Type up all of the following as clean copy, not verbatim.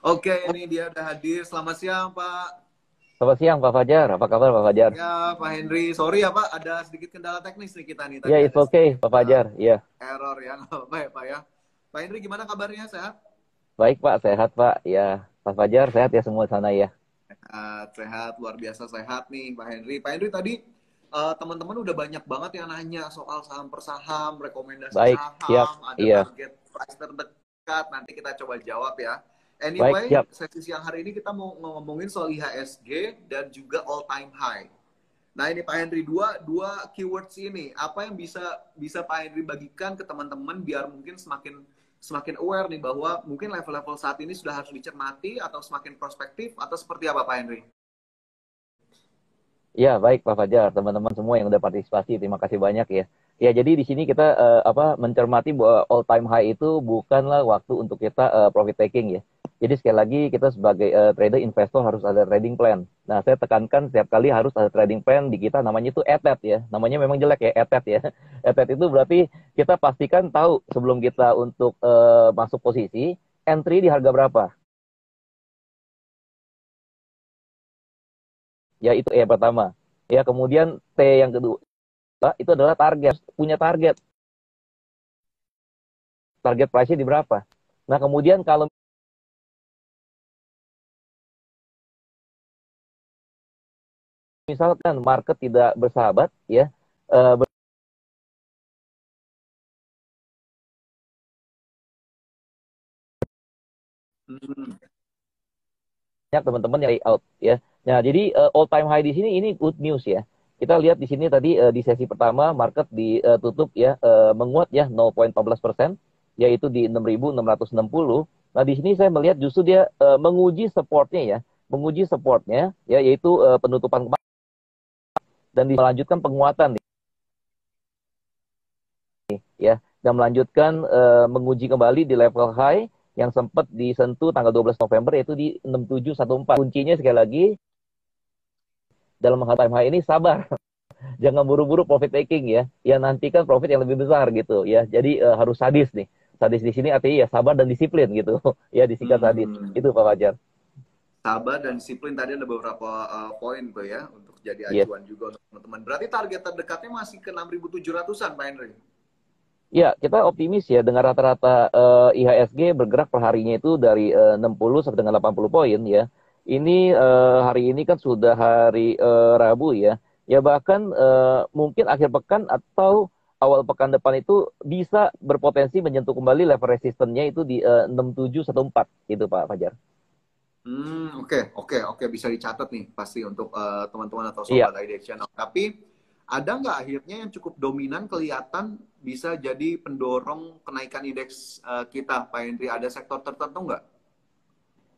Oke, ini dia udah hadir. Selamat siang, Pak. Selamat siang Pak Fajar, apa kabar Pak Fajar? Ya, Pak Henry. Sorry ya, Pak. Ada sedikit kendala teknis nih kita nih. Ya, Tadi it's ada okay sedikit Pak Fajar. Ya, error ya. Nggak apa-apa ya, Pak ya. Pak Henry, gimana kabarnya? Sehat? baik Pak, sehat Pak. Ya, Pak Fajar sehat ya semua sana ya. Sehat, sehat. Luar biasa sehat nih, Pak Henry. Pak Henry, tadi teman-teman udah banyak banget yang nanya soal saham per saham, rekomendasi Baik, siap. saham, ada Iya, target price terdekat. Nanti kita coba jawab ya. baik, Anyway, siap. sesi siang hari ini kita mau ngomongin soal IHSG dan juga all time high. Nah ini Pak Henry, dua keywords ini apa yang bisa bisa Pak Henry bagikan ke teman-teman biar mungkin semakin semakin aware nih bahwa mungkin level-level saat ini sudah harus dicermati atau semakin prospektif atau seperti apa Pak Henry? Ya, baik Pak Fajar, teman-teman semua yang udah partisipasi, terima kasih banyak ya. Ya, jadi di sini kita mencermati bahwa all time high itu bukanlah waktu untuk kita profit taking ya. Jadi sekali lagi kita sebagai trader investor harus ada trading plan. Nah, saya tekankan setiap kali harus ada trading plan di kita namanya itu ETET ya. Namanya memang jelek ya, ETET ya. ETET itu berarti kita pastikan tahu sebelum kita untuk masuk posisi entry di harga berapa. Ya itu yang pertama. Ya, kemudian T yang kedua itu adalah target, punya target price-nya di berapa. Nah, kemudian kalau misalkan market tidak bersahabat ya, eh, Hmm. banyak teman-teman yang layout ya. Nah, jadi all time high di sini ini good news ya. Kita lihat di sini tadi di sesi pertama market ditutup ya menguat ya 0,14%, yaitu di 6.660. Nah, di sini saya melihat justru dia menguji supportnya ya, menguji supportnya ya, yaitu penutupan kemarin dan melanjutkan penguatan ya, dan melanjutkan menguji kembali di level high yang sempat disentuh tanggal 12 November yaitu di 6714. Kuncinya sekali lagi dalam menghadapi time high ini sabar. Jangan buru-buru profit taking ya. Ya nantikan profit yang lebih besar gitu ya. Jadi harus sadis nih. Sadis di sini artinya ya sabar dan disiplin gitu. Ya disingkat sadis. Hmm. Itu Pak Fajar. Sabar dan disiplin tadi ada beberapa poin tuh ya untuk jadi Yes. acuan juga untuk teman-teman. Berarti target terdekatnya masih ke 6.700-an Pak Henry. Ya, kita optimis ya dengan rata-rata IHSG bergerak per harinya itu dari 60 sampai dengan 80 poin ya. Ini hari ini kan sudah hari Rabu ya. Ya bahkan mungkin akhir pekan atau awal pekan depan itu bisa berpotensi menyentuh kembali level resistennya itu di 6714 itu Pak Fajar. Oke, oke, oke, bisa dicatat nih pasti untuk teman-teman atau Iya. sobat ID Channel. Tapi ada nggak akhirnya yang cukup dominan kelihatan bisa jadi pendorong kenaikan indeks kita, Pak Hendri? Ada sektor tertentu nggak?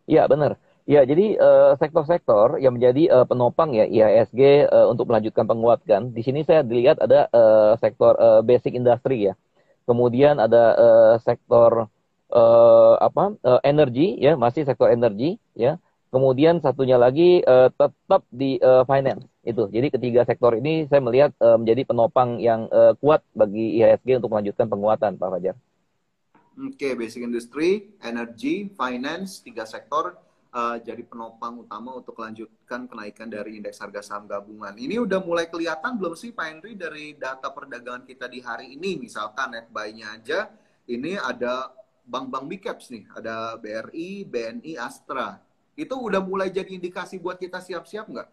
Iya, benar. Ya, jadi sektor-sektor yang menjadi penopang ya IHSG untuk melanjutkan penguatan. Di sini saya dilihat ada sektor basic industry ya. Kemudian ada sektor energi ya, masih sektor energi ya. Kemudian satunya lagi tetap di finance itu. Jadi ketiga sektor ini saya melihat menjadi penopang yang kuat bagi IHSG untuk melanjutkan penguatan, Pak Fajar. Oke, basic industry, energy, finance, tiga sektor jadi penopang utama untuk melanjutkan kenaikan dari indeks harga saham gabungan. Ini udah mulai kelihatan belum sih Pak Henry dari data perdagangan kita di hari ini? Misalkan net buy-nya aja, ini ada bank-bank big caps nih, ada BRI, BNI, Astra. Itu udah mulai jadi indikasi buat kita siap-siap nggak?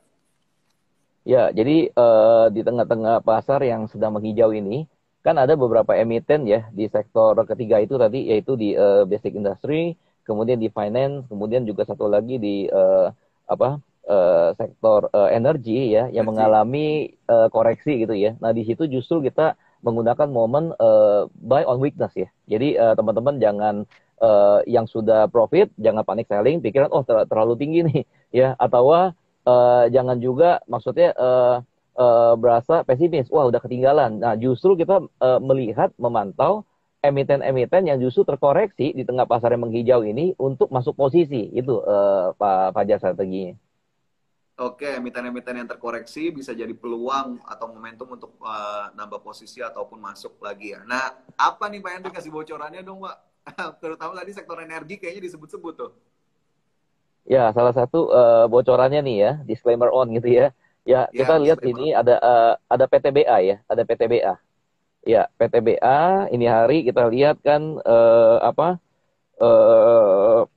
Ya, jadi di tengah-tengah pasar yang sedang menghijau ini, kan ada beberapa emiten ya di sektor ketiga itu tadi, yaitu di basic industry, kemudian di finance, kemudian juga satu lagi di sektor energi ya, yang Energy. mengalami koreksi gitu ya. Nah, di situ justru kita menggunakan momen buy on weakness ya. Jadi teman-teman jangan yang sudah profit, jangan panik selling, pikiran oh terlalu tinggi nih ya, atau jangan juga maksudnya berasa pesimis, wah udah ketinggalan. Nah justru kita melihat, memantau emiten-emiten yang justru terkoreksi di tengah pasar yang menghijau ini untuk masuk posisi itu Pak Fajar strateginya. Oke, emiten-emiten yang terkoreksi bisa jadi peluang atau momentum untuk nambah posisi ataupun masuk lagi ya. Nah, apa nih Pak Hendri kasih bocorannya dong, Pak? Terutama tadi sektor energi kayaknya disebut-sebut tuh. Ya, salah satu bocorannya nih ya, disclaimer on gitu ya. Ya, Ya, kita lihat disclaimer. ini ada PTBA ya, ada PTBA. Ya, PTBA ini hari kita lihat kan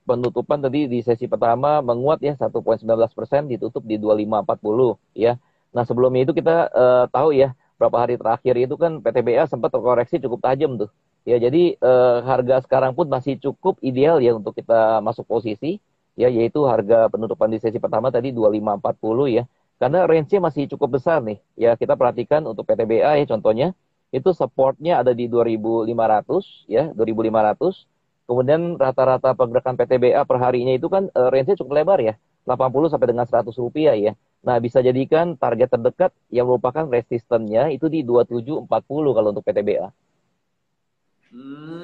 penutupan tadi di sesi pertama menguat ya 1,19%, ditutup di 25,40 ya. Nah, sebelumnya itu kita tahu ya berapa hari terakhir itu kan PTBA sempat terkoreksi cukup tajam tuh. Ya, jadi harga sekarang pun masih cukup ideal ya untuk kita masuk posisi ya, yaitu harga penutupan di sesi pertama tadi 25,40 ya. Karena range-nya masih cukup besar nih. Ya, kita perhatikan untuk PTBA ya contohnya itu supportnya ada di 2.500 ya, 2.500. Kemudian rata-rata pergerakan PTBA per harinya itu kan range-nya cukup lebar ya, 80 sampai dengan 100 rupiah ya. Nah, bisa jadikan target terdekat yang merupakan resistennya itu di 2740 kalau untuk PTBA.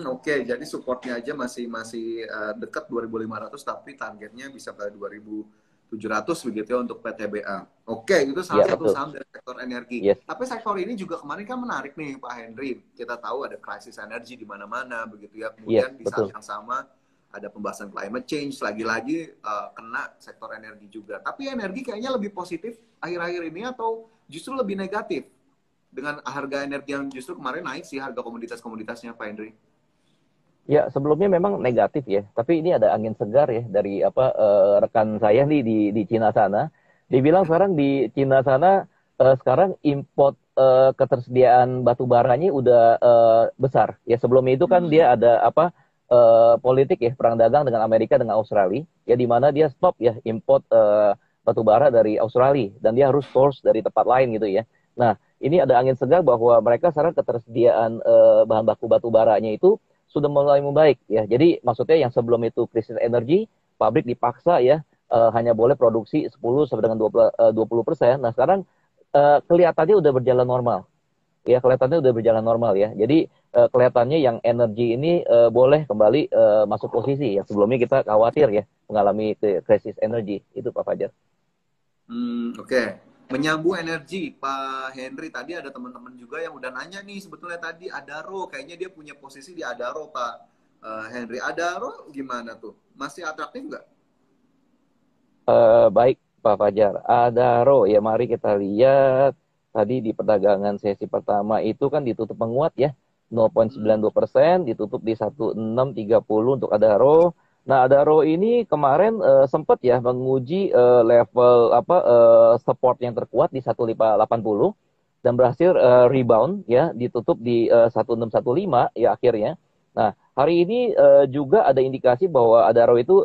Oke. Jadi supportnya aja masih masih dekat 2.500, tapi targetnya bisa ke 2.700 begitu ya untuk PTBA. Oke, itu salah Iya, satu betul. saham dari sektor energi. Yes. Tapi sektor ini juga kemarin kan menarik nih Pak Henry. Kita tahu ada krisis energi di mana-mana begitu ya. Yes, Kemudian di saat betul. yang sama ada pembahasan climate change, lagi-lagi kena sektor energi juga. Tapi energi kayaknya lebih positif akhir-akhir ini atau justru lebih negatif? Dengan harga energi yang justru kemarin naik sih harga komoditas-komoditasnya Pak Henry. Ya, sebelumnya memang negatif ya, tapi ini ada angin segar ya dari rekan saya nih di Cina sana. Dibilang sekarang di Cina sana sekarang import ketersediaan batu baranya udah besar. Ya, sebelumnya itu kan dia ada politik ya, perang dagang dengan Amerika dengan Australia, ya di mana dia stop ya import batu bara dari Australia dan dia harus source dari tempat lain gitu ya. Nah, ini ada angin segar bahwa mereka sekarang ketersediaan bahan baku batu baranya itu sudah mulai membaik ya. Jadi maksudnya yang sebelum itu krisis energi, pabrik dipaksa ya hanya boleh produksi 10 sampai dengan 20%. Nah, sekarang kelihatannya udah berjalan normal. Ya, kelihatannya udah berjalan normal ya. Jadi kelihatannya yang energi ini boleh kembali masuk posisi ya. Sebelumnya kita khawatir ya mengalami krisis energi. Itu Pak Fajar. Oke. Menyambung energi, Pak Henry. Tadi ada teman-teman juga yang udah nanya nih, sebetulnya tadi Adaro, kayaknya dia punya posisi di Adaro, Pak Henry. Adaro gimana tuh? Masih atraktif nggak? Baik Pak Fajar. Adaro ya, mari kita lihat tadi di perdagangan sesi pertama itu kan ditutup menguat ya, Hmm. 0,92%, ditutup di 1630 untuk Adaro. Nah, Adaro ini kemarin sempat ya menguji level support yang terkuat di 1580 dan berhasil rebound ya, ditutup di 1615 ya akhirnya. Nah, hari ini juga ada indikasi bahwa Adaro itu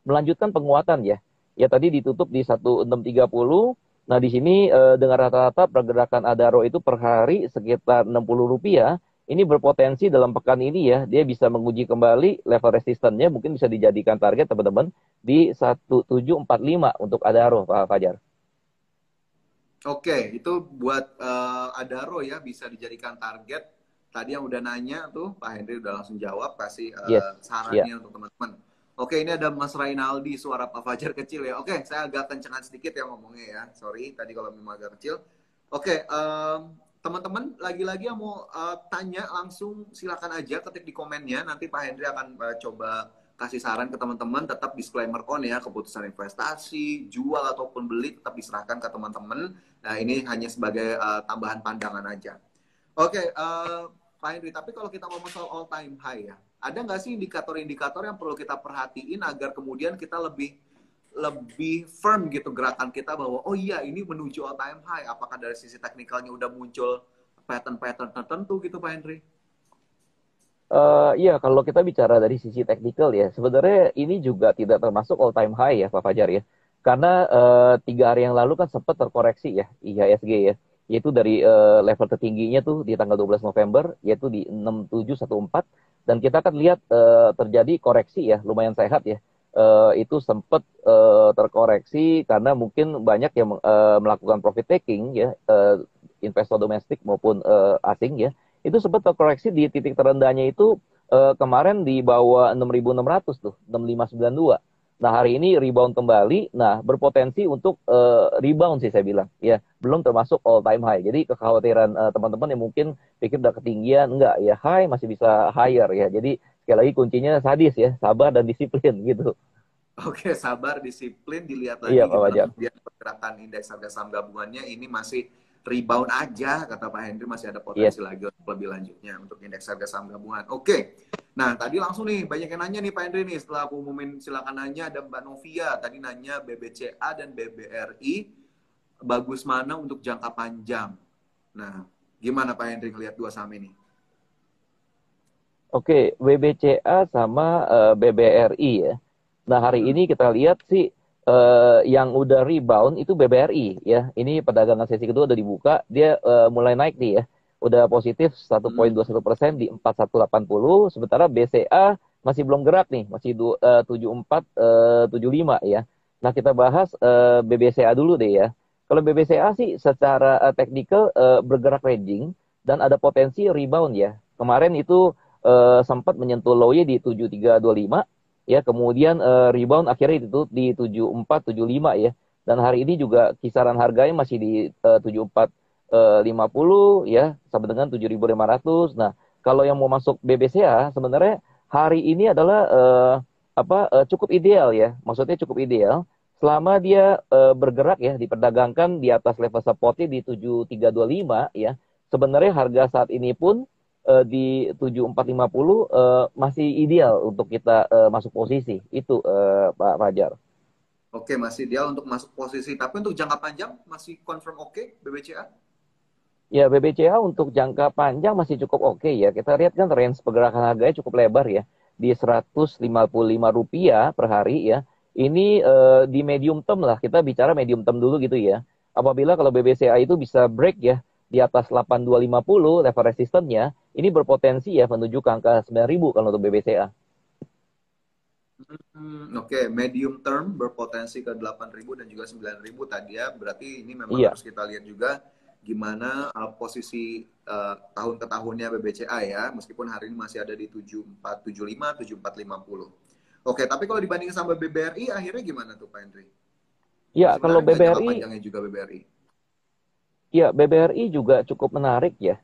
melanjutkan penguatan ya. Ya, tadi ditutup di 1630. Nah, di sini dengan rata-rata pergerakan Adaro itu per hari sekitar 60 rupiah. Ini berpotensi dalam pekan ini ya, dia bisa menguji kembali level resistennya, mungkin bisa dijadikan target teman-teman di 1745 untuk Adaro, Pak Fajar. Oke, itu buat Adaro ya, bisa dijadikan target. Tadi yang udah nanya tuh, Pak Henry udah langsung jawab, kasih Yes, ya. sarannya untuk teman-teman. Oke, ini ada Mas Rainaldi, suara Pak Fajar kecil ya. Oke, saya agak kencengan sedikit ya ngomongnya ya. Sorry, tadi kalau memang agak kecil. Oke, teman-teman lagi-lagi yang mau tanya langsung silakan aja ketik di komennya. Nanti Pak Henry akan coba kasih saran ke teman-teman. Tetap disclaimer on ya, keputusan investasi, jual ataupun beli tetap diserahkan ke teman-teman. Nah, ini hanya sebagai tambahan pandangan aja. Oke, Pak Henry, tapi kalau kita ngomong soal all time high ya, ada nggak sih indikator-indikator yang perlu kita perhatiin agar kemudian kita lebih lebih firm gitu gerakan kita bahwa oh iya ini menuju all time high. Apakah dari sisi teknikalnya udah muncul pattern-pattern tertentu gitu Pak Henry? Iya, kalau kita bicara dari sisi teknikal ya, sebenarnya ini juga tidak termasuk all time high ya, Pak Fajar ya. Karena 3 hari yang lalu kan sempat terkoreksi ya, IHSG ya, yaitu dari level tertingginya tuh di tanggal 12 November, yaitu di 6714, dan kita kan lihat terjadi koreksi ya, lumayan sehat ya. Itu sempat terkoreksi karena mungkin banyak yang melakukan profit taking ya, investor domestik maupun asing ya, itu sempat terkoreksi di titik terendahnya itu kemarin di bawah 6.600 tuh, 6.592. Nah, hari ini rebound kembali. Nah, berpotensi untuk rebound sih saya bilang. Ya, belum termasuk all time high. Jadi kekhawatiran teman-teman yang mungkin pikir udah ketinggian, enggak ya, high masih bisa higher ya. Jadi sekali lagi kuncinya sadis ya, sabar dan disiplin gitu. Oke, sabar, disiplin, dilihat lagi Iya, Pak gimana Fajar. kemudian pergerakan indeks harga saham gabungannya ini masih rebound aja, kata Pak Hendri, masih ada Yes. potensi lagi untuk lebih lanjutnya untuk indeks harga saham gabungan. Oke, nah tadi langsung nih, banyak yang nanya nih Pak Hendri nih, setelah aku umumin silakan nanya, ada Mbak Novia, tadi nanya BBCA dan BBRI, bagus mana untuk jangka panjang? Nah, gimana Pak Hendri ngelihat dua saham ini? Oke, WBCA sama BBRI ya. Nah, hari Hmm. ini kita lihat sih yang udah rebound itu BBRI ya. Ini perdagangan sesi kedua udah dibuka, dia mulai naik nih ya. Udah positif Hmm. 1,21% di 4180, sementara BCA masih belum gerak nih, masih 7475 ya. Nah, kita bahas BBCA dulu deh ya. Kalau BBCA sih secara teknikal bergerak ranging dan ada potensi rebound ya. Kemarin itu sempat menyentuh low-nya di 7325 ya, kemudian rebound akhirnya ditutup di 7475 ya. Dan hari ini juga kisaran harganya masih di 7450 ya, sampai dengan 7500. Nah, kalau yang mau masuk BBCA sebenarnya hari ini adalah cukup ideal ya. Maksudnya cukup ideal selama dia bergerak ya, diperdagangkan di atas level supportnya di 7325 ya. Sebenarnya harga saat ini pun di 7450 masih ideal untuk kita masuk posisi itu, Pak Fajar. Oke, masih dia untuk masuk posisi. Tapi untuk jangka panjang masih confirm oke BBCA? Ya, BBCA untuk jangka panjang masih cukup oke ya. Kita lihat kan range pergerakan harganya cukup lebar ya, di Rp155 per hari ya. Ini di medium term lah, kita bicara medium term dulu gitu ya. Apabila kalau BBCA itu bisa break ya di atas 8250 level resistennya, ini berpotensi ya menuju ke angka 9.000 kalau untuk BBCA. Oke, medium term berpotensi ke 8.000 dan juga 9.000 tadi ya. Berarti ini memang Iya, harus kita lihat juga gimana posisi tahun ke tahunnya BBCA ya. Meskipun hari ini masih ada di 7475, 7450. Oke, tapi kalau dibandingin sama BBRI akhirnya gimana tuh Pak Hendri? ya Masih kalau menarik nggak jangka BBRI, panjangnya juga BBRI? ya BBRI juga cukup menarik ya.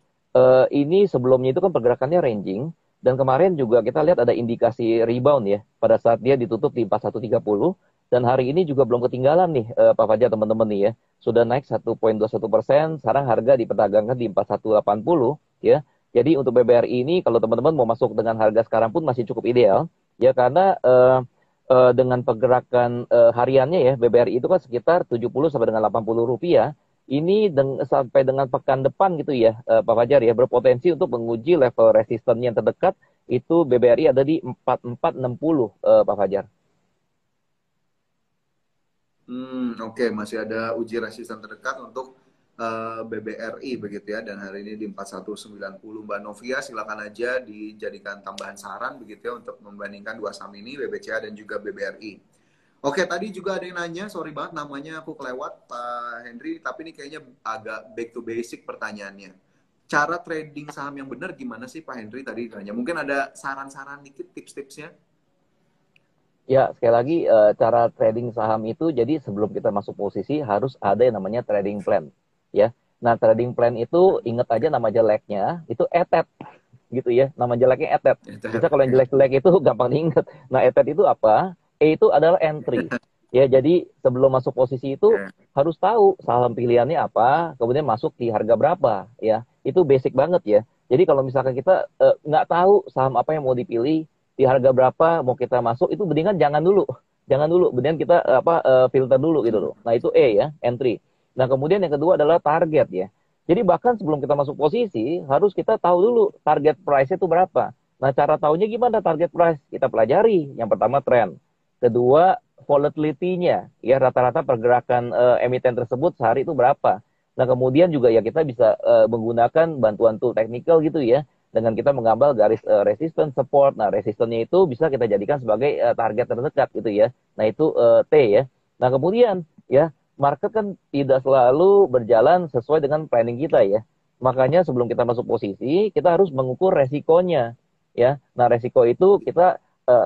Ini sebelumnya itu kan pergerakannya ranging, dan kemarin juga kita lihat ada indikasi rebound ya pada saat dia ditutup di 4130, dan hari ini juga belum ketinggalan nih Pak Fajar, teman-teman nih ya. Sudah naik 1,21%, sekarang harga diperdagangkan di 4180 ya. Jadi untuk BBRI ini kalau teman-teman mau masuk dengan harga sekarang pun masih cukup ideal ya, karena dengan pergerakan hariannya ya, BBRI itu kan sekitar 70 sampai dengan 80 rupiah. Ini sampai dengan pekan depan gitu ya, Pak Fajar ya, berpotensi untuk menguji level resisten yang terdekat, itu BBRI ada di 4460, Pak Fajar. Oke, masih ada uji resisten terdekat untuk BBRI begitu ya, dan hari ini di 4190. Mbak Novia silakan aja dijadikan tambahan saran begitu ya untuk membandingkan dua saham ini, BBCA dan juga BBRI. Oke, tadi juga ada yang nanya, sorry banget namanya aku kelewat Pak Henry, tapi ini kayaknya agak back to basic pertanyaannya. Cara trading saham yang benar gimana sih Pak Henry tadi nanya? Mungkin ada saran-saran dikit, tips-tipsnya? Ya, sekali lagi cara trading saham itu, jadi sebelum kita masuk posisi harus ada yang namanya trading plan ya. Nah, trading plan itu ingat aja nama jeleknya itu etet gitu ya. Nama jeleknya etet. Bisa kalau yang jelek-jelek itu gampang diingat. Nah, etet itu apa? E itu adalah entry. Ya, jadi sebelum masuk posisi itu harus tahu saham pilihannya apa, kemudian masuk di harga berapa ya. Itu basic banget ya. Jadi kalau misalkan kita nggak tahu saham apa yang mau dipilih, di harga berapa mau kita masuk, itu mendingan jangan dulu. Jangan dulu, mendingan kita filter dulu gitu loh. Nah, itu E ya, entry. Nah, kemudian yang kedua adalah target ya. Jadi bahkan sebelum kita masuk posisi, harus kita tahu dulu target price itu berapa. Nah, cara tahunya gimana target price? Kita pelajari. Yang pertama trend. Kedua, volatility-nya. Ya, rata-rata pergerakan emiten tersebut sehari itu berapa. Nah, kemudian juga ya kita bisa menggunakan bantuan tool technical gitu ya, dengan kita mengambil garis resistance, support. Nah, resistennya itu bisa kita jadikan sebagai target terdekat gitu ya. Nah, itu T ya. Nah, kemudian ya, market kan tidak selalu berjalan sesuai dengan planning kita ya. Makanya sebelum kita masuk posisi, kita harus mengukur resikonya ya. Nah, resiko itu kita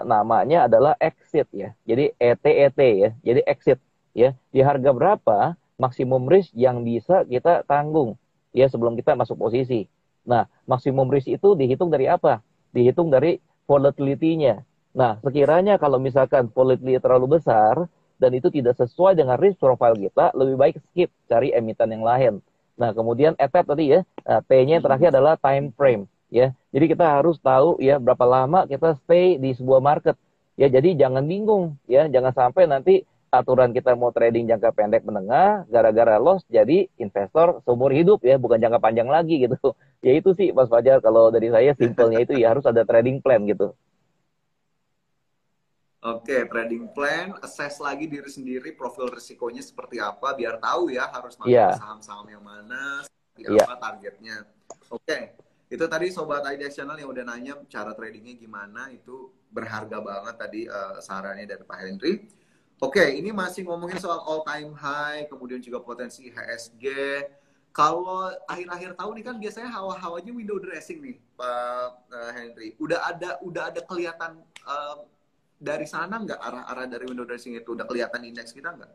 namanya adalah exit ya. Jadi ET ya. Jadi exit ya. Di harga berapa maksimum risk yang bisa kita tanggung ya sebelum kita masuk posisi. Nah, maksimum risk itu dihitung dari apa? Dihitung dari volatility-nya. Nah, sekiranya kalau misalkan volatility terlalu besar dan itu tidak sesuai dengan risk profile kita, lebih baik skip, cari emiten yang lain. Nah, kemudian ETEP tadi ya, T-nya yang terakhir adalah time frame ya. Jadi kita harus tahu ya berapa lama kita stay di sebuah market. Ya, jadi jangan bingung ya, jangan sampai nanti aturan kita mau trading jangka pendek menengah, gara-gara loss jadi investor seumur hidup ya, bukan jangka panjang lagi gitu. Ya itu sih Mas Fajar, kalau dari saya simpelnya itu ya harus ada trading plan gitu. Oke, trading plan, assess lagi diri sendiri, profil risikonya seperti apa, biar tahu ya harus masuk ke Iya, saham-saham yang mana, seperti iya. apa targetnya. Oke, itu tadi Sobat IDX Channel yang udah nanya cara tradingnya gimana, itu berharga banget tadi sarannya dari Pak Henry. Oke, ini masih ngomongin soal all time high, kemudian juga potensi HSG. Kalau akhir-akhir tahun ini kan biasanya hawa-hawanya window dressing nih, Pak Henry. Udah ada kelihatan dari sana nggak arah-arah dari window dressing itu udah kelihatan indeks kita nggak?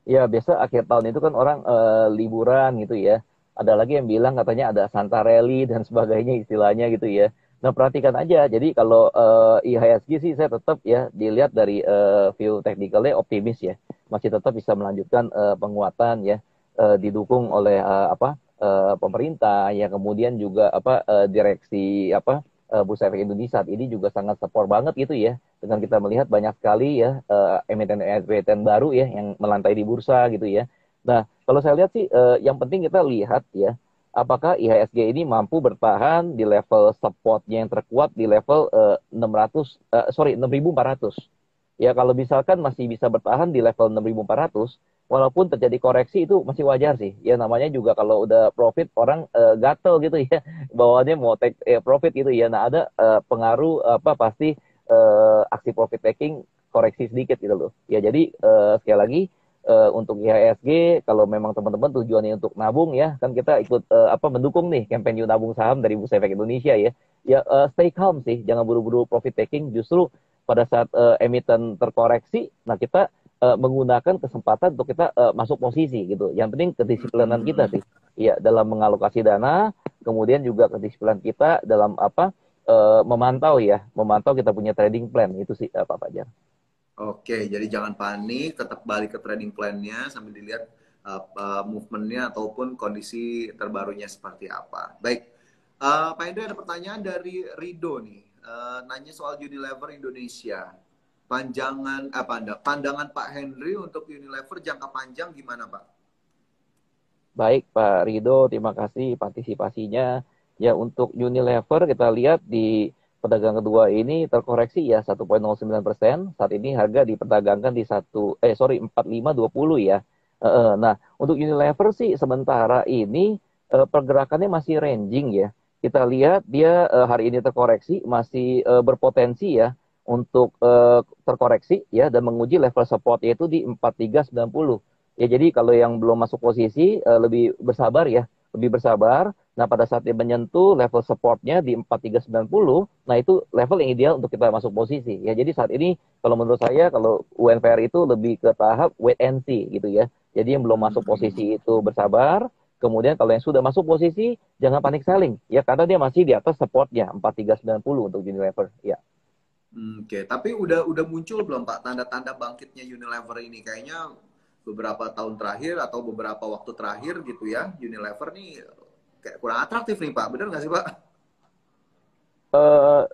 Ya, biasa akhir tahun itu kan orang liburan gitu ya. Ada lagi yang bilang katanya ada Santa Rally dan sebagainya istilahnya gitu ya. Nah, perhatikan aja. Jadi kalau IHSG sih saya tetap ya dilihat dari view technicalnya optimis ya. Masih tetap bisa melanjutkan penguatan ya, didukung oleh pemerintah ya, kemudian juga direksi Bursa Efek Indonesia saat ini juga sangat support banget gitu ya, dengan kita melihat banyak sekali ya emiten-emiten baru ya yang melantai di bursa gitu ya. Nah, kalau saya lihat sih yang penting kita lihat ya, apakah IHSG ini mampu bertahan di level supportnya yang terkuat di level 6.400. Ya, kalau misalkan masih bisa bertahan di level 6.400, walaupun terjadi koreksi itu masih wajar sih. Ya, namanya juga kalau udah profit orang gatel gitu ya, bawaannya mau take profit gitu ya. Nah, ada pengaruh pasti aksi profit taking koreksi sedikit gitu loh. Ya, jadi sekali lagi untuk IHSG kalau memang teman-teman tujuannya untuk nabung ya, kan kita ikut mendukung nih kampanye nabung saham dari Bursa Efek Indonesia ya. Ya, stay calm sih, jangan buru-buru profit taking, justru pada saat emiten terkoreksi, nah kita menggunakan kesempatan untuk kita masuk posisi gitu. Yang penting kedisiplinan kita sih, ya dalam mengalokasi dana, kemudian juga kedisiplinan kita dalam memantau kita punya trading plan itu sih Pak Fajar. Oke, jadi jangan panik, tetap balik ke trading plan-nya sambil dilihat movement-nya ataupun kondisi terbarunya seperti apa. Baik, Pak Hendri ada pertanyaan dari Rido nih, nanya soal Unilever Indonesia. Pandangan Pak Henry untuk Unilever jangka panjang gimana Pak? Baik Pak Rido, terima kasih partisipasinya. Ya, untuk Unilever kita lihat di perdagangan kedua ini terkoreksi ya 1,09%. Saat ini harga diperdagangkan di 45,20 ya. Nah, untuk Unilever sih sementara ini pergerakannya masih ranging ya. Kita lihat dia hari ini terkoreksi masih berpotensi ya untuk terkoreksi ya dan menguji level support yaitu di 4390. Ya, jadi kalau yang belum masuk posisi lebih bersabar ya, lebih bersabar. Nah, pada saat dia menyentuh level supportnya di 4390, nah itu level yang ideal untuk kita masuk posisi. Ya, jadi saat ini kalau menurut saya kalau UNVR itu lebih ke tahap wait and see gitu ya. Jadi yang belum masuk posisi itu bersabar. Kemudian kalau yang sudah masuk posisi jangan panik selling ya, karena dia masih di atas supportnya 4390 untuk Unilever. Ya. Oke, tapi udah muncul belum Pak tanda-tanda bangkitnya Unilever ini? Kayaknya beberapa tahun terakhir atau beberapa waktu terakhir gitu ya, Unilever nih kayak kurang atraktif nih Pak. Bener nggak sih Pak?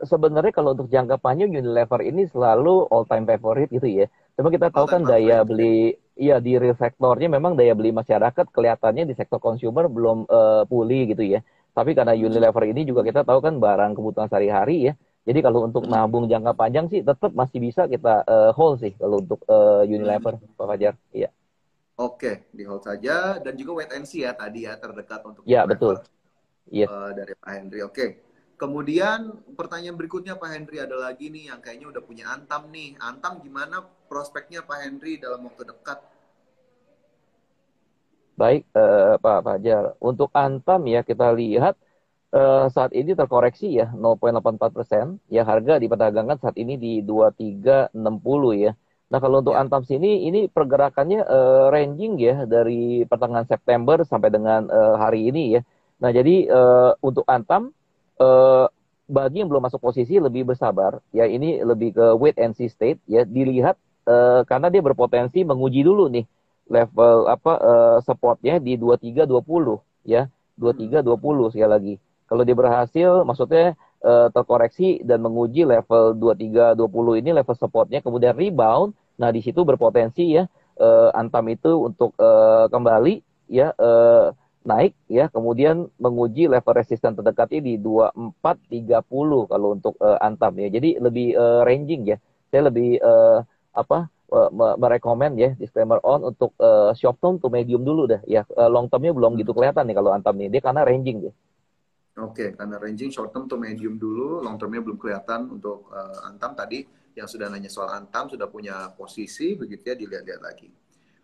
Sebenarnya kalau untuk jangka panjang Unilever ini selalu all time favorite gitu ya. Cuma kita All tahu time kan daya favorite. beli, ya di real sektornya memang daya beli masyarakat kelihatannya di sektor consumer belum pulih gitu ya. Tapi karena Unilever ini juga kita tahu kan barang kebutuhan sehari-hari ya. Jadi kalau untuk nabung jangka panjang sih tetap masih bisa kita hold sih kalau untuk Unilever, Pak Fajar. Iya. Oke, di hold saja dan juga wait and see ya tadi ya terdekat untuk Ya, betul. Unilever Yes. dari Pak Henry. Oke. Kemudian pertanyaan berikutnya Pak Henry ada lagi nih yang kayaknya udah punya Antam nih. Antam gimana prospeknya Pak Henry dalam waktu dekat? Baik, Pak Fajar. Untuk Antam ya kita lihat saat ini terkoreksi ya 0,84%. Ya, harga diperdagangkan saat ini di 2360 ya. Nah, kalau untuk Ya. Antam sini ini pergerakannya ranging ya dari pertengahan September sampai dengan hari ini ya. Nah, jadi untuk Antam eh, bagi yang belum masuk posisi lebih bersabar, ya ini lebih ke wait and see state, ya dilihat karena dia berpotensi menguji dulu nih level supportnya di 2320 ya, 2320 sekali lagi. Kalau dia berhasil, maksudnya terkoreksi dan menguji level 2320 ini level supportnya, kemudian rebound, nah di situ berpotensi ya Antam itu untuk kembali ya naik ya, kemudian menguji level resisten terdekatnya di 2430 kalau untuk Antam ya. Jadi lebih ranging ya. Saya lebih merekomend ya, disclaimer on untuk short term to medium dulu dah ya. Long termnya belum gitu kelihatan nih kalau Antam nih. Dia karena ranging dia. Oke, karena ranging short term to medium dulu, long termnya belum kelihatan untuk Antam tadi yang sudah nanya soal Antam sudah punya posisi begitu ya, dilihat-lihat lagi.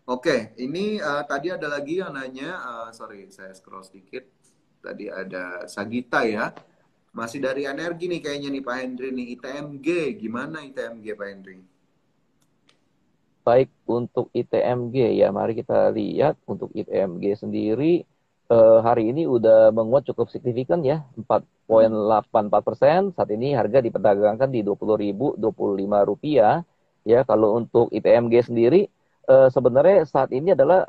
Oke, ini tadi ada lagi yang nanya, sorry saya scroll sedikit. Tadi ada Sagita ya. Masih dari energi nih kayaknya nih Pak Hendri nih. ITMG, gimana ITMG Pak Hendri? Baik untuk ITMG ya, mari kita lihat untuk ITMG sendiri hari ini udah menguat cukup signifikan ya, 4,84%. Saat ini harga diperdagangkan di Rp20.025 ya. Kalau untuk ITMG sendiri sebenarnya saat ini adalah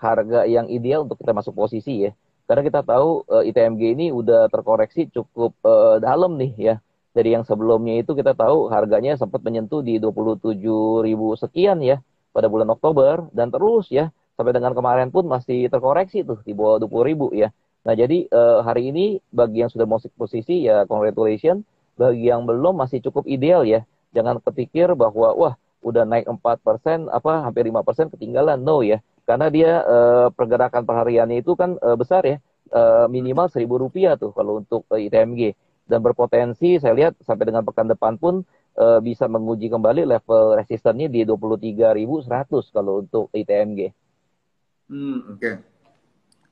harga yang ideal untuk kita masuk posisi ya. Karena kita tahu ITMG ini udah terkoreksi cukup dalam nih ya. Dari yang sebelumnya itu kita tahu harganya sempat menyentuh di 27.000 sekian ya pada bulan Oktober, dan terus ya sampai dengan kemarin pun masih terkoreksi tuh di bawah 20.000 ya. Nah jadi hari ini bagi yang sudah masuk posisi ya congratulations, bagi yang belum masih cukup ideal ya. Jangan kepikir bahwa wah udah naik 4% hampir 5% ketinggalan, no ya. Karena dia pergerakan perhariannya itu kan besar ya, minimal Rp1.000 tuh kalau untuk ITMG, dan berpotensi saya lihat sampai dengan pekan depan pun bisa menguji kembali level resistennya di 23.100 kalau untuk ITMG. Oke.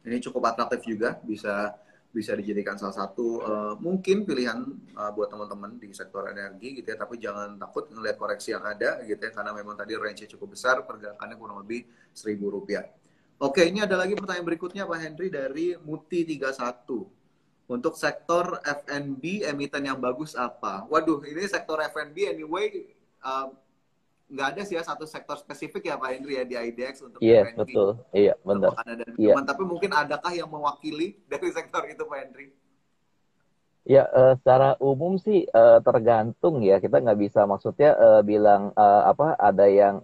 Ini cukup atraktif juga, bisa bisa dijadikan salah satu mungkin pilihan buat teman-teman di sektor energi gitu ya. Tapi jangan takut ngelihat koreksi yang ada gitu ya, karena memang tadi range-nya cukup besar, pergerakannya kurang lebih Rp1.000. Oke, ini ada lagi pertanyaan berikutnya Pak Henry dari Muti 31. Untuk sektor F&B emiten yang bagus apa? Waduh, ini sektor F&B anyway nggak ada sih ya satu sektor spesifik ya Pak Henry ya di IDX untuk Yes, F&B, betul. Iya, untuk benar. makanan dan Iya. minuman. Tapi mungkin adakah yang mewakili dari sektor itu Pak Henry? Ya, secara umum sih tergantung ya. Kita nggak bisa maksudnya bilang ada yang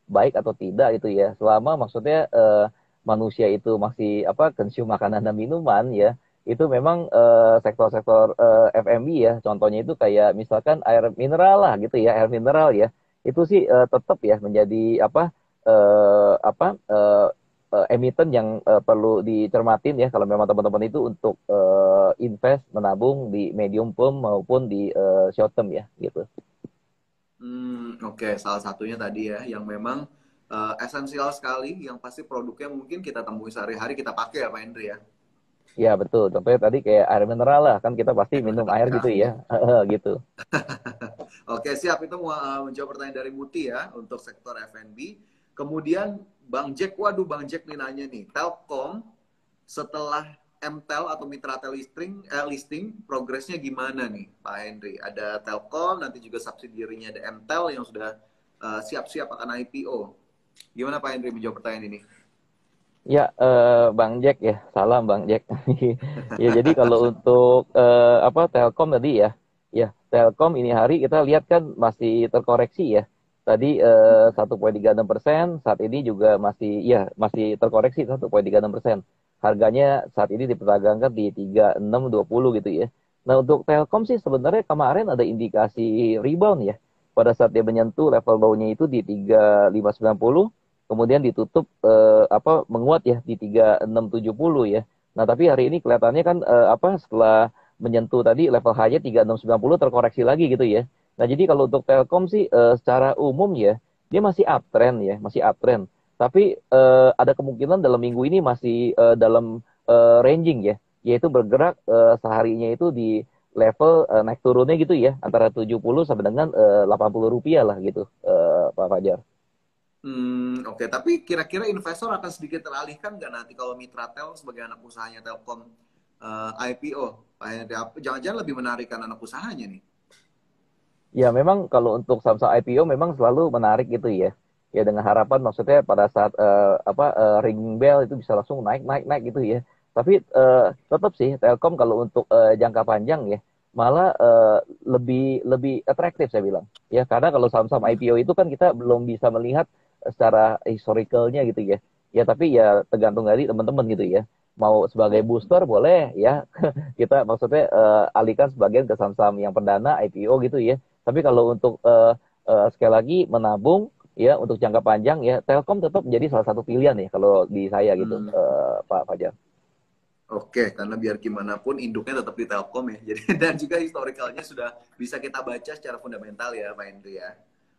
baik atau tidak itu ya. Selama maksudnya manusia itu masih consume makanan dan minuman ya, itu memang sektor-sektor F&B ya. Contohnya itu kayak misalkan air mineral lah gitu ya, air mineral ya. Itu sih tetap ya menjadi emiten yang perlu dicermatin ya kalau memang teman-teman itu untuk invest menabung di medium term maupun di short term ya gitu. Oke. Salah satunya tadi ya yang memang esensial sekali, yang pasti produknya mungkin kita temui sehari-hari, kita pakai ya Pak Hendri ya. Ya betul. Contohnya tadi kayak air mineral lah, kan kita pasti minum air Ya. gitu ya. Gitu. Oke, siap. Itu menjawab pertanyaan dari Muti ya untuk sektor F&B. Kemudian Bang Jack, waduh Bang Jack nih nanya nih, Telkom setelah MTEL atau Mitra Tel listing progresnya gimana nih Pak Henry? Ada Telkom, nanti juga subsidiarinya ada MTEL yang sudah siap-siap akan IPO. Gimana Pak Henry menjawab pertanyaan ini? Ya, Bang Jack ya, salam Bang Jack. Ya, jadi kalau untuk Telkom tadi ya, ya Telkom ini hari kita lihat kan masih terkoreksi ya. Tadi 1,36%, saat ini juga masih terkoreksi 1,36%. Harganya saat ini diperdagangkan di 3620 gitu ya. Nah untuk Telkom sih sebenarnya kemarin ada indikasi rebound ya. Pada saat dia menyentuh level bawahnya itu di 3590, kemudian ditutup menguat ya di 3670 ya. Nah, tapi hari ini kelihatannya kan setelah menyentuh tadi level high-nya 3690 terkoreksi lagi gitu ya. Nah, jadi kalau untuk Telkom sih secara umum ya dia masih uptrend ya, masih uptrend. Tapi ada kemungkinan dalam minggu ini masih dalam ranging ya, yaitu bergerak seharinya itu di level naik turunnya gitu ya, antara 70 sampai dengan Rp80 lah gitu, Pak Fajar. Oke. Tapi kira-kira investor akan sedikit teralihkan nggak nanti kalau Mitra Tel sebagai anak usahanya Telkom IPO? Pak Henry, jangan-jangan lebih menarikkan anak usahanya nih. Ya memang kalau untuk saham-saham IPO memang selalu menarik gitu ya. Ya dengan harapan maksudnya pada saat ring bell itu bisa langsung naik naik naik gitu ya. Tapi tetap sih Telkom kalau untuk jangka panjang ya malah lebih lebih atraktif saya bilang. Ya karena kalau saham-saham Hmm. IPO itu kan kita belum bisa melihat secara historicalnya gitu ya. Ya tapi ya tergantung dari teman-teman gitu ya. Mau sebagai booster boleh ya kita maksudnya alihkan sebagian ke saham-saham yang perdana IPO gitu ya. Tapi kalau untuk sekali lagi menabung ya untuk jangka panjang ya Telkom tetap menjadi salah satu pilihan ya kalau di saya gitu Hmm. Pak Fajar. Oke, karena biar gimana pun induknya tetap di Telkom ya. Jadi dan juga historicalnya sudah bisa kita baca secara fundamental ya, Pak Hendri ya.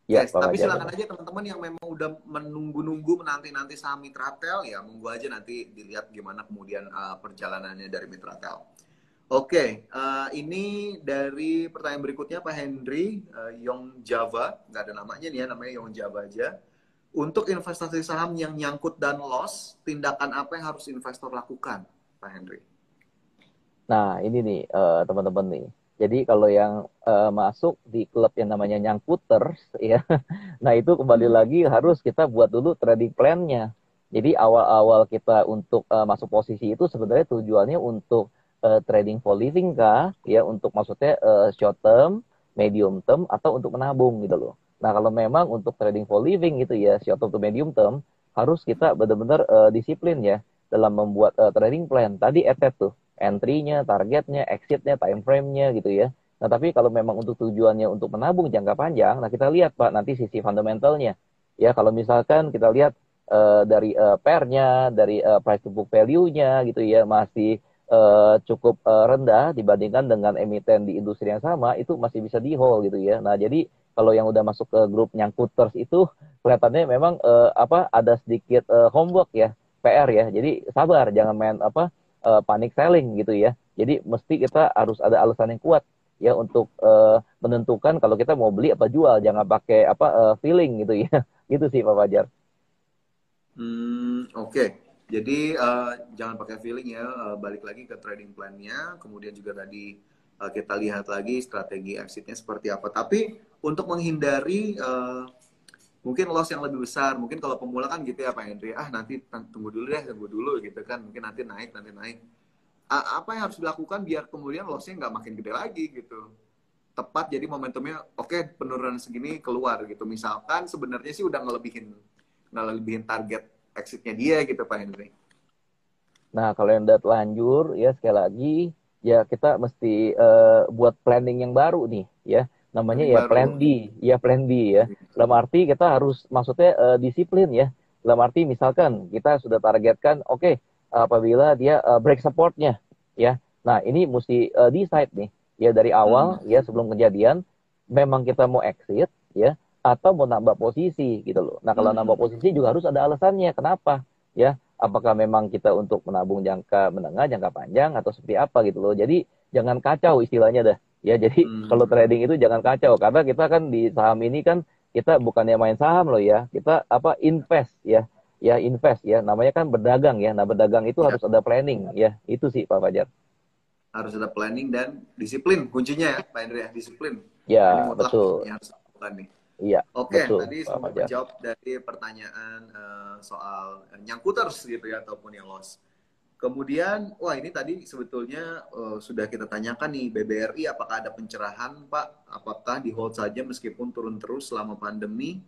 Ya Oke, Pak tapi Fajar silakan benar. aja teman-teman yang memang udah menunggu-nunggu menanti-nanti saham Mitratel ya, monggo aja nanti dilihat gimana kemudian perjalanannya dari Mitratel. Oke, ini dari pertanyaan berikutnya Pak Hendri, Yong Java, nggak ada namanya nih ya, namanya Yong Java aja. Untuk investasi saham yang nyangkut dan loss, tindakan apa yang harus investor lakukan, Pak Hendri? Nah ini nih teman-teman nih. Jadi kalau yang masuk di klub yang namanya Nyangkuters ya, nah itu kembali Hmm. lagi harus kita buat dulu trading plan-nya. Jadi awal-awal kita untuk masuk posisi itu sebenarnya tujuannya untuk trading for living kah, ya untuk maksudnya short term, medium term atau untuk menabung gitu loh. Nah kalau memang untuk trading for living gitu ya, short term to medium term harus kita benar-benar disiplin ya dalam membuat trading plan. Tadi etet tuh entry-nya, targetnya, exit-nya, time frame-nya gitu ya. Nah, tapi kalau memang untuk tujuannya untuk menabung jangka panjang, nah kita lihat Pak nanti sisi fundamentalnya. Ya, kalau misalkan kita lihat dari pair-nya, dari price to book value-nya gitu ya, masih cukup rendah dibandingkan dengan emiten di industri yang sama, itu masih bisa di hold gitu ya. Nah, jadi kalau yang udah masuk ke grup nyangkuters itu kelihatannya memang ada sedikit homework ya, PR ya. Jadi sabar, jangan main panic selling gitu ya. Jadi mesti kita harus ada alasan yang kuat ya untuk menentukan kalau kita mau beli apa jual, jangan pakai feeling gitu ya. Gitu sih Pak Fajar. Oke. Jadi jangan pakai feeling ya, balik lagi ke trading plan-nya, kemudian juga tadi kita lihat lagi strategi exit-nya seperti apa. Tapi untuk menghindari mungkin loss yang lebih besar, mungkin kalau pemula kan gitu ya Pak Hendri, nanti tunggu dulu gitu kan, mungkin nanti naik. Apa yang harus dilakukan biar kemudian loss-nya nggak makin gede lagi gitu? Tepat jadi momentumnya oke, penurunan segini keluar gitu. Misalkan sebenarnya sih udah ngelebihin target exitnya dia gitu Pak Henry. Nah, kalau yang udah telanjur ya sekali lagi ya kita mesti buat planning yang baru nih ya. Namanya Planning ya baru, plan oke. B, ya plan B ya. Dalam arti kita harus maksudnya disiplin ya. Dalam arti misalkan kita sudah targetkan oke, apabila dia break supportnya ya. Nah, ini mesti decide nih ya dari awal Hmm. ya sebelum kejadian memang kita mau exit ya atau mau nambah posisi gitu loh. Nah, kalau nambah Hmm. posisi juga harus ada alasannya kenapa ya, apakah memang kita untuk menabung jangka menengah, jangka panjang, atau seperti apa gitu loh. Jadi jangan kacau istilahnya dah. Ya, jadi kalau Hmm. trading itu jangan kacau karena kita kan di saham ini kan kita bukannya main saham loh ya, kita invest ya, ya invest ya. Namanya kan berdagang ya. Nah berdagang itu Ya, harus ada planning ya. Itu sih Pak Fajar. harus ada planning dan disiplin kuncinya ya Pak Henry ya, disiplin. Ini Ya mutlak nih betul. yang harus dilakukan nih. Iya Oke, betul tadi Pak semoga Fajar. menjawab dari pertanyaan soal nyangkuters gitu ya ataupun yang loss. Kemudian, wah ini tadi sebetulnya sudah kita tanyakan nih BBRI apakah ada pencerahan Pak? Apakah di hold saja meskipun turun terus selama pandemi?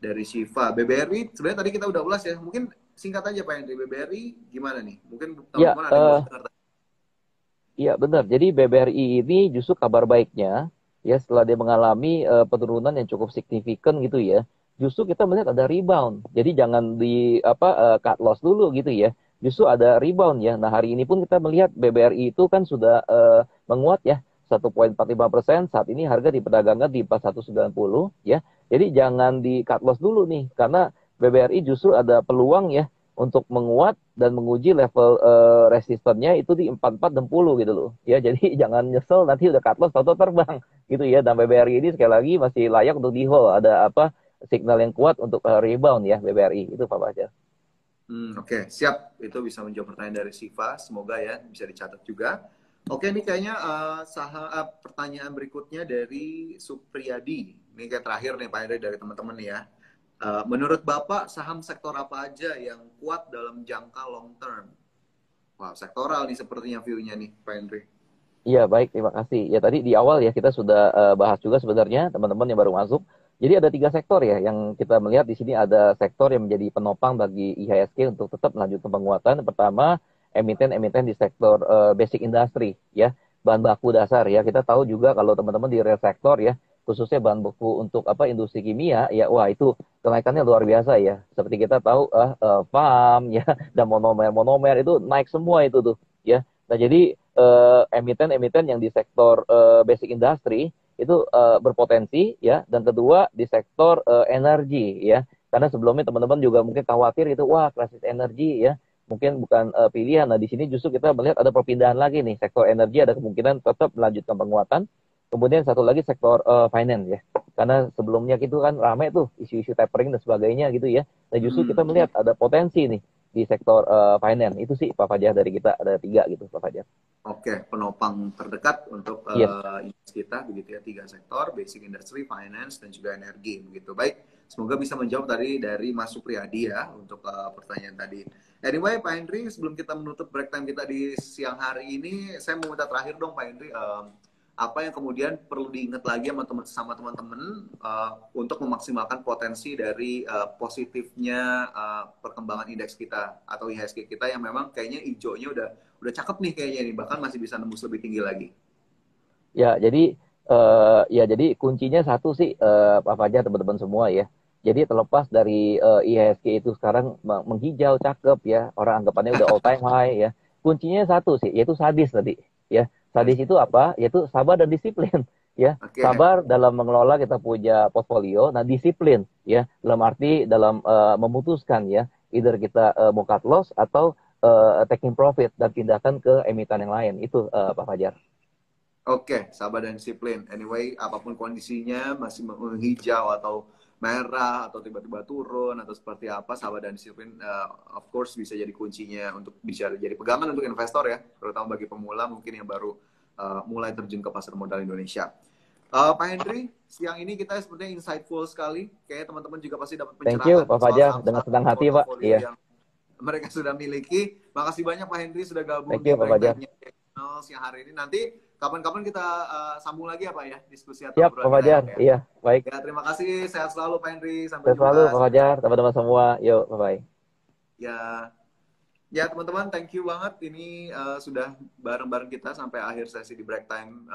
Dari Shiva. BBRI sebenarnya tadi kita udah ulas ya. Mungkin singkat aja Pak Henry, BBRI gimana nih? Mungkin Ya, teman-teman ada yang belum dengar. iya benar. Jadi BBRI ini justru kabar baiknya ya setelah dia mengalami penurunan yang cukup signifikan gitu ya. Justru kita melihat ada rebound. Jadi jangan di cut loss dulu gitu ya. Justru ada rebound ya. Nah, hari ini pun kita melihat BBRI itu kan sudah menguat ya 1,45%. Saat ini harga diperdagangkan di 4190 ya. Jadi jangan di cut loss dulu nih karena BBRI justru ada peluang ya untuk menguat dan menguji level resistennya itu di 4460 gitu loh. Ya, jadi jangan nyesel nanti udah cut loss atau terbang gitu ya. Dan BBRI ini sekali lagi masih layak untuk di hold. Ada signal yang kuat untuk rebound ya BBRI itu Pak Fajar. Oke, siap. Itu bisa menjawab pertanyaan dari Siva. Semoga ya bisa dicatat juga. Oke, ini kayaknya pertanyaan berikutnya dari Supriyadi. Ini kayak terakhir nih Pak Henry dari teman-teman nih ya. Menurut Bapak, saham sektor apa aja yang kuat dalam jangka long term? Wah, sektoral nih sepertinya view-nya nih, Pak Henry. Iya, baik, terima kasih. Ya tadi di awal ya kita sudah bahas juga sebenarnya teman-teman yang baru masuk. Jadi ada 3 sektor ya yang kita melihat di sini ada sektor yang menjadi penopang bagi IHSG untuk tetap melanjutkan penguatan. Pertama, emiten-emiten di sektor basic industry ya, bahan baku dasar ya. Kita tahu juga kalau teman-teman di real sektor ya, khususnya bahan baku untuk industri kimia ya, wah itu kenaikannya luar biasa ya. Seperti kita tahu FAM ya dan monomer itu naik semua itu tuh ya. Nah, jadi emiten-emiten yang di sektor basic industry itu berpotensi ya, dan kedua di sektor energi ya, karena sebelumnya teman-teman juga mungkin khawatir itu wah krisis energi ya mungkin bukan pilihan. Nah, di sini justru kita melihat ada perpindahan lagi nih, sektor energi ada kemungkinan tetap melanjutkan penguatan. Kemudian satu lagi sektor finance ya, karena sebelumnya itu kan ramai tuh isu-isu tapering dan sebagainya gitu ya. Nah, justru kita melihat ada potensi nih di sektor finance. Itu sih Pak Fajar dari kita, ada 3 gitu Pak Fajar. Oke, penopang terdekat untuk Yes. kita begitu ya, 3 sektor, basic industry, finance, dan juga energi begitu. Baik, semoga bisa menjawab tadi dari Mas Supriyadi ya untuk pertanyaan tadi. Anyway, Pak Henry, sebelum kita menutup break time kita di siang hari ini, saya mau minta terakhir dong Pak Henry, apa yang kemudian perlu diingat lagi sama teman-teman untuk memaksimalkan potensi dari positifnya perkembangan indeks kita atau IHSG kita yang memang kayaknya hijaunya udah cakep nih kayaknya nih, bahkan masih bisa nembus lebih tinggi lagi. Ya, jadi kuncinya satu sih Pak Fajar, teman-teman semua ya. Jadi terlepas dari IHSG itu sekarang menghijau cakep ya, orang anggapannya udah all time high ya. Kuncinya satu sih, yaitu sadis tadi ya. Sadis itu apa? Yaitu sabar dan disiplin ya. Oke. Sabar dalam mengelola kita punya portfolio, nah disiplin ya dalam arti dalam memutuskan ya, either kita mau cut loss atau taking profit dan pindahkan ke emiten yang lain. Itu Pak Fajar. Oke, sabar dan disiplin. Anyway, apapun kondisinya masih menghijau atau merah atau tiba-tiba turun atau seperti apa, sabar dan disiplin of course bisa jadi kuncinya untuk bisa jadi pegangan untuk investor ya, terutama bagi pemula mungkin yang baru mulai terjun ke pasar modal Indonesia. Pak Henry, siang ini kita sepertinya insightful sekali. Kayaknya teman-teman juga pasti dapat Thank you pencerahan Pak soal Fajar, dengan saham-saham senang di hati Pak. portofolio Iya. yang mereka sudah miliki. Makasih banyak Pak Henry sudah gabung Thank di you Pak break Fajar. time-nya siang hari ini. Nanti kapan-kapan kita sambung lagi ya Pak ya, diskusi atau Siap obrolan Pak kita Fajar. ya. Iya, baik. Ya, terima kasih. Sehat selalu Pak Henry. Sampai Sehat selalu jumpa. Pak Fajar, teman-teman semua. Yuk, bye-bye. Ya, ya teman-teman, thank you banget. Ini sudah bareng-bareng kita sampai akhir sesi di break time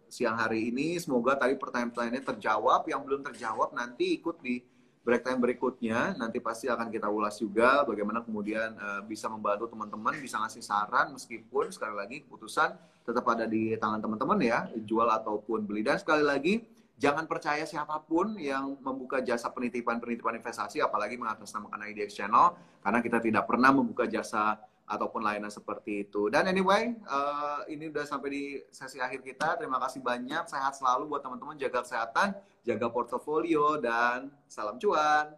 siang hari ini. Semoga tadi pertanyaan-pertanyaannya terjawab. Yang belum terjawab nanti ikut di break time berikutnya. Nanti pasti akan kita ulas juga bagaimana kemudian bisa membantu teman-teman, bisa ngasih saran meskipun sekali lagi keputusan tetap ada di tangan teman-teman ya, jual ataupun beli. Dan sekali lagi, jangan percaya siapapun yang membuka jasa penitipan-penitipan investasi, apalagi mengatasnamakan IDX Channel, karena kita tidak pernah membuka jasa ataupun layanan seperti itu. Dan anyway, ini udah sampai di sesi akhir kita. Terima kasih banyak. Sehat selalu buat teman-teman. Jaga kesehatan, jaga portofolio, dan salam cuan.